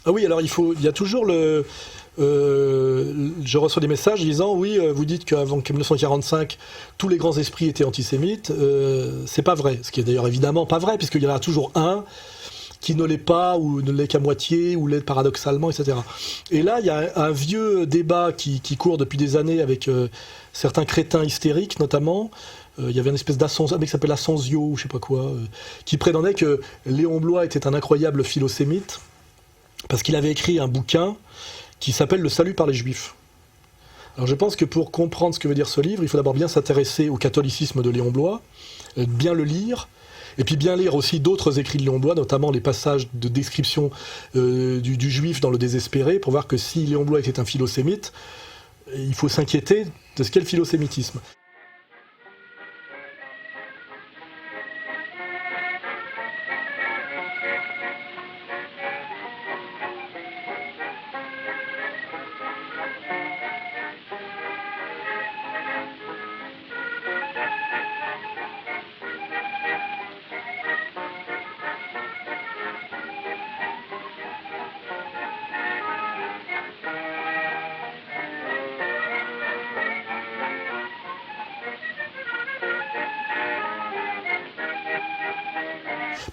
Ah oui, alors il y a toujours je reçois des messages disant oui, vous dites qu'avant 1945 tous les grands esprits étaient antisémites. C'est pas vrai, ce qui est d'ailleurs évidemment pas vrai, puisqu'il y en a toujours un qui ne l'est pas, ou ne l'est qu'à moitié, ou l'est paradoxalement, etc. Et là, il y a un vieux débat qui court depuis des années avec certains crétins hystériques, notamment. Il y avait une espèce un mec qui s'appelle Asensio, ou je sais pas quoi, qui prétendait que Léon Bloy était un incroyable philosémite, parce qu'il avait écrit un bouquin qui s'appelle « Le salut par les Juifs ». Alors je pense que pour comprendre ce que veut dire ce livre, il faut d'abord bien s'intéresser au catholicisme de Léon Bloy, bien le lire, et puis bien lire aussi d'autres écrits de Léon Bloy, notamment les passages de description du juif dans le désespéré, pour voir que si Léon Bloy était un philosémite, il faut s'inquiéter de ce qu'est le philosémitisme.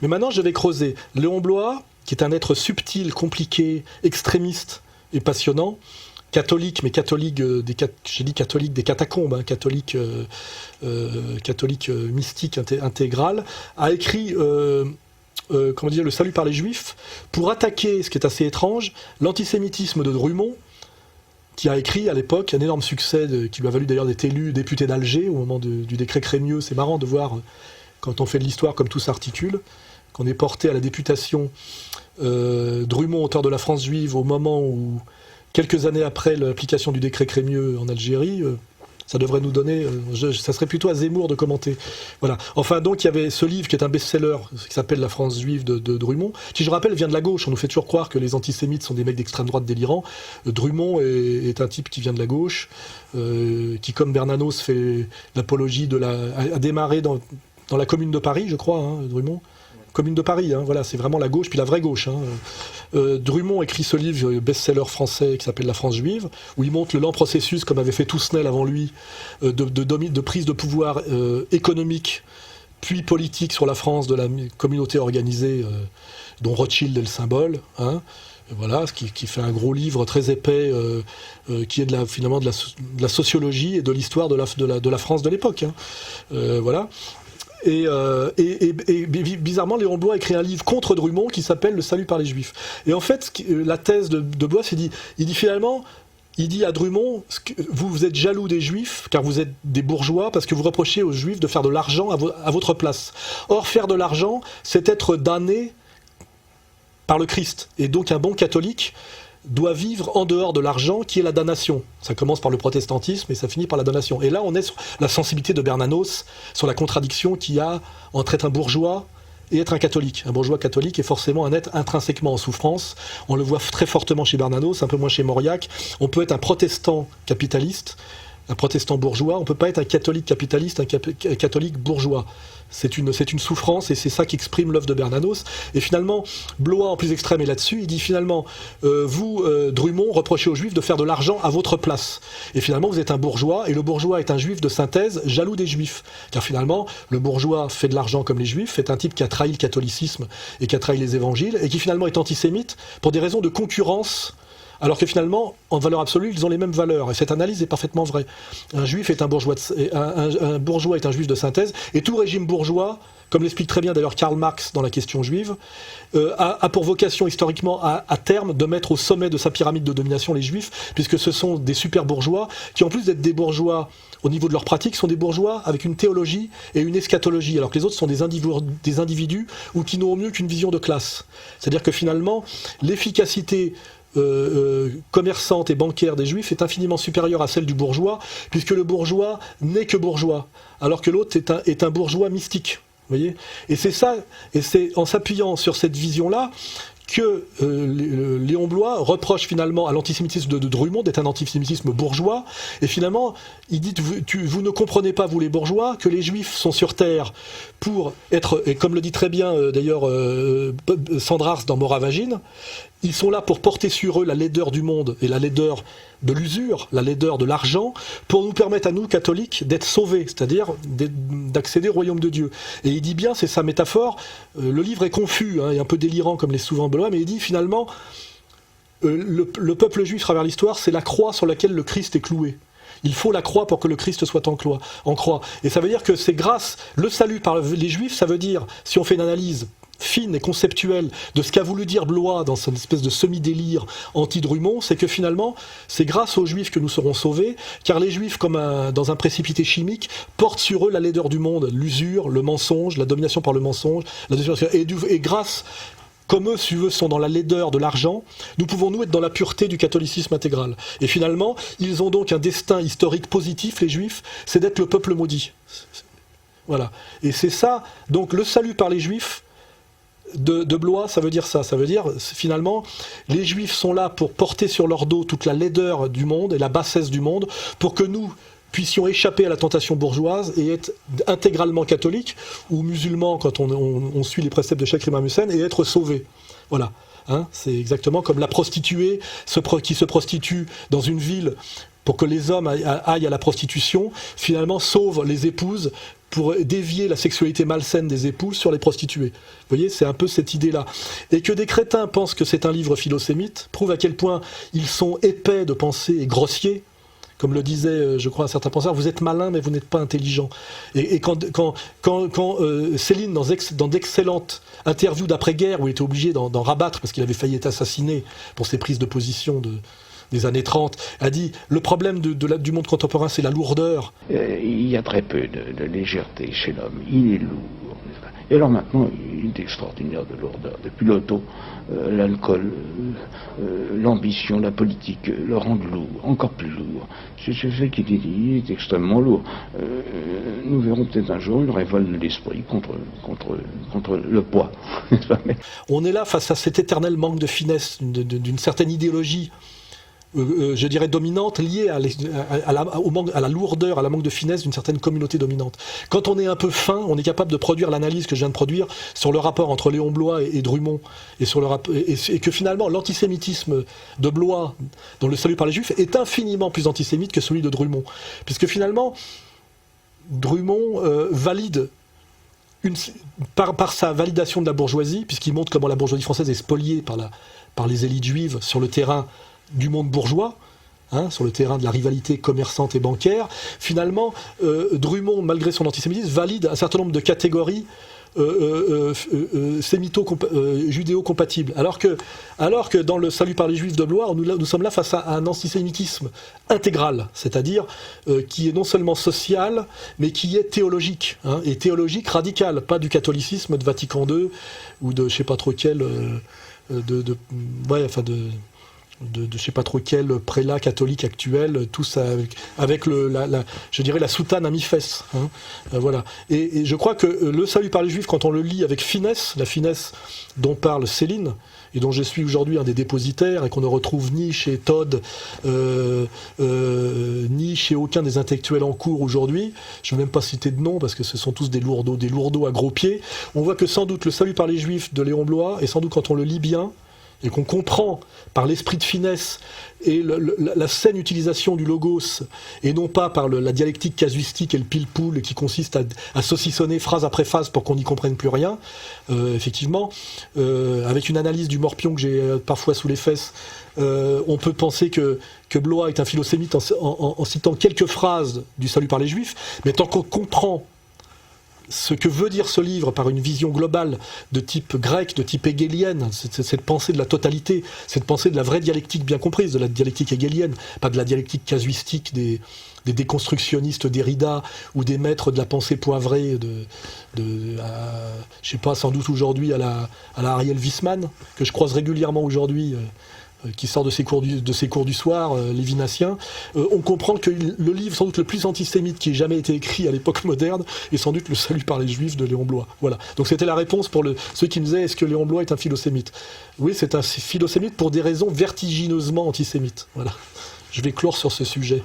Mais maintenant, je vais creuser. Léon Bloy, qui est un être subtil, compliqué, extrémiste et passionnant, catholique, mais catholique, j'ai dit catholique des catacombes, hein, catholique mystique intégral, a écrit Le salut par les Juifs, pour attaquer, ce qui est assez étrange, l'antisémitisme de Drummond, qui a écrit à l'époque un énorme succès, qui lui a valu d'ailleurs d'être élu député d'Alger au moment du décret Crémieux. C'est marrant de voir, quand on fait de l'histoire, comme tout s'articule, qu'on est porté à la députation Drummond, auteur de La France juive, au moment où, quelques années après l'application du décret Crémieux en Algérie, ça devrait nous donner... ça serait plutôt à Zemmour de commenter. Voilà. Enfin, donc, il y avait ce livre qui est un best-seller, qui s'appelle La France juive de Drummond, qui, je rappelle, vient de la gauche. On nous fait toujours croire que les antisémites sont des mecs d'extrême droite délirants. Drummond est un type qui vient de la gauche, qui, comme Bernanos, fait l'apologie a démarré dans la Commune de Paris, je crois, hein, Drummond. Commune de Paris, hein, voilà, c'est vraiment la gauche, puis la vraie gauche. Hein. Drummond écrit ce livre best-seller français qui s'appelle La France juive, où il montre le lent processus, comme avait fait Toussenel avant lui, de prise de pouvoir économique, puis politique sur la France de la communauté organisée, dont Rothschild est le symbole. Hein. Voilà, ce qui fait un gros livre très épais, qui est finalement de la sociologie et de l'histoire de la France de l'époque. Hein. Voilà. Et bizarrement, Léon Bloy a écrit un livre contre Drummond qui s'appelle Le salut par les Juifs. Et en fait, la thèse de Bloy, il dit finalement, il dit à Drummond, vous êtes jaloux des Juifs, car vous êtes des bourgeois, parce que vous reprochez aux Juifs de faire de l'argent à votre place. Or, faire de l'argent, c'est être damné par le Christ. Et donc, un bon catholique doit vivre en dehors de l'argent, qui est la damnation. Ça commence par le protestantisme et ça finit par la damnation. Et là, on est sur la sensibilité de Bernanos, sur la contradiction qu'il y a entre être un bourgeois et être un catholique. Un bourgeois catholique est forcément un être intrinsèquement en souffrance. On le voit très fortement chez Bernanos, un peu moins chez Mauriac. On peut être un protestant capitaliste, un protestant bourgeois. On ne peut pas être un catholique capitaliste, un catholique bourgeois. C'est une souffrance, et c'est ça qu'exprime l'œuvre de Bernanos. Et finalement, Bloy, en plus extrême, est là-dessus. Il dit finalement, vous, Drummond, reprochez aux Juifs de faire de l'argent à votre place. Et finalement, vous êtes un bourgeois, et le bourgeois est un juif de synthèse, jaloux des Juifs. Car finalement, le bourgeois fait de l'argent comme les Juifs, est un type qui a trahi le catholicisme et qui a trahi les évangiles, et qui finalement est antisémite pour des raisons de concurrence, alors que finalement, en valeur absolue, ils ont les mêmes valeurs. Et cette analyse est parfaitement vraie. Un juif est un bourgeois, un bourgeois est un juif de synthèse, et tout régime bourgeois, comme l'explique très bien d'ailleurs Karl Marx dans La question juive, a pour vocation historiquement à terme de mettre au sommet de sa pyramide de domination les juifs, puisque ce sont des super bourgeois qui, en plus d'être des bourgeois au niveau de leur pratique, sont des bourgeois avec une théologie et une eschatologie, alors que les autres sont des individus ou qui n'ont au mieux qu'une vision de classe. C'est-à-dire que finalement, l'efficacité commerçante et bancaire des Juifs est infiniment supérieure à celle du bourgeois, puisque le bourgeois n'est que bourgeois, alors que l'autre est un bourgeois mystique. Vous voyez ? Et c'est ça, et c'est en s'appuyant sur cette vision-là que Léon Bloy reproche finalement à l'antisémitisme de Drummond d'être un antisémitisme bourgeois, et finalement il dit vous ne comprenez pas, vous les bourgeois, que les Juifs sont sur terre pour être, et comme le dit très bien d'ailleurs Sandrars dans Moravagine, Ils sont là pour porter sur eux la laideur du monde et la laideur de l'usure, la laideur de l'argent, pour nous permettre à nous, catholiques, d'être sauvés, c'est-à-dire d'accéder au royaume de Dieu. Et il dit bien, c'est sa métaphore, le livre est confus, et un peu délirant comme l'est souvent Blois, mais il dit finalement, le peuple juif à travers l'histoire, c'est la croix sur laquelle le Christ est cloué. Il faut la croix pour que le Christ soit en croix. Et ça veut dire que c'est grâce, le salut par les Juifs, ça veut dire, si on fait une analyse fine et conceptuelle de ce qu'a voulu dire Blois dans cette espèce de semi-délire anti-Drummond, c'est que finalement, c'est grâce aux Juifs que nous serons sauvés, car les Juifs, comme dans un précipité chimique, portent sur eux la laideur du monde, l'usure, le mensonge, la domination par le mensonge, et grâce... Comme eux, si eux, sont dans la laideur de l'argent, nous pouvons nous être dans la pureté du catholicisme intégral. Et finalement, ils ont donc un destin historique positif, les Juifs, c'est d'être le peuple maudit. Voilà. Et c'est ça, donc le salut par les Juifs de Blois, ça veut dire ça. Ça veut dire, finalement, les Juifs sont là pour porter sur leur dos toute la laideur du monde et la bassesse du monde, pour que nous puissions échapper à la tentation bourgeoise et être intégralement catholiques ou musulmans quand on suit les préceptes de Cheikh Imam Hussein et être sauvés. Voilà. C'est exactement comme la prostituée qui se prostitue dans une ville pour que les hommes aillent à la prostitution, finalement sauve les épouses pour dévier la sexualité malsaine des épouses sur les prostituées. Vous voyez, c'est un peu cette idée-là. Et que des crétins pensent que c'est un livre philosémite prouve à quel point ils sont épais de pensée et grossiers. Comme le disait, je crois, un certain penseur, vous êtes malin, mais vous n'êtes pas intelligent. Et quand Céline, dans d'excellentes interviews d'après-guerre, où il était obligé d'en rabattre, parce qu'il avait failli être assassiné pour ses prises de position des années 30, a dit « Le problème du monde contemporain, c'est la lourdeur. » Il y a très peu de légèreté chez l'homme. Il est lourd. Et alors maintenant, il est extraordinaire de lourdeur. Depuis l'auto, l'alcool, l'ambition, la politique le rendent lourd, encore plus lourd. C'est ce qu'il dit, il est extrêmement lourd. Nous verrons peut-être un jour une révolte de l'esprit contre le poids. On est là face à cet éternel manque de finesse, d'une certaine idéologie, je dirais dominante, liée à la lourdeur, à la manque de finesse d'une certaine communauté dominante. Quand on est un peu fin, on est capable de produire l'analyse que je viens de produire sur le rapport entre Léon Blois et Drummond, et que finalement l'antisémitisme de Blois, dans le salut par les Juifs, est infiniment plus antisémite que celui de Drummond. Puisque finalement, Drummond valide par sa validation de la bourgeoisie, puisqu'il montre comment la bourgeoisie française est spoliée par les élites juives sur le terrain du monde bourgeois, sur le terrain de la rivalité commerçante et bancaire. Finalement, Drummond, malgré son antisémitisme, valide un certain nombre de catégories judéo-compatibles. Alors que dans le salut par les Juifs de Blois, nous sommes là face à un antisémitisme intégral, c'est-à-dire qui est non seulement social, mais qui est théologique, et théologique radical, pas du catholicisme de Vatican II, ou de je sais pas trop quel... de je sais pas trop quel prélat catholique actuel, tous avec je dirais la soutane à mi-fesse. Voilà. Et je crois que le salut par les Juifs, quand on le lit avec finesse, la finesse dont parle Céline, et dont je suis aujourd'hui un des dépositaires, et qu'on ne retrouve ni chez Todd, ni chez aucun des intellectuels en cours aujourd'hui, je ne vais même pas citer de nom, parce que ce sont tous des lourdeaux à gros pieds, on voit que sans doute le salut par les Juifs de Léon Blois, et sans doute quand on le lit bien, et qu'on comprend par l'esprit de finesse et la saine utilisation du logos, et non pas par la dialectique casuistique et le pile-poule qui consiste à saucissonner phrase après phrase pour qu'on n'y comprenne plus rien, effectivement, avec une analyse du morpion que j'ai parfois sous les fesses, on peut penser que Blois est un philosémite en citant quelques phrases du salut par les Juifs, mais tant qu'on comprend ce que veut dire ce livre par une vision globale de type grec, de type hegélienne, cette pensée de la totalité, cette pensée de la vraie dialectique bien comprise, de la dialectique hegélienne, pas de la dialectique casuistique des déconstructionnistes Derrida ou des maîtres de la pensée poivrée je sais pas, sans doute aujourd'hui à la Ariel Wiesmann, que je croise régulièrement aujourd'hui, qui sort de ses cours du soir, lévinassiens, on comprend que le livre sans doute le plus antisémite qui ait jamais été écrit à l'époque moderne est sans doute le salut par les Juifs de Léon Blois. Voilà. Donc c'était la réponse pour ceux qui me disaient est-ce que Léon Blois est un philosémite? Oui, c'est un philosémite pour des raisons vertigineusement antisémites. Voilà. Je vais clore sur ce sujet.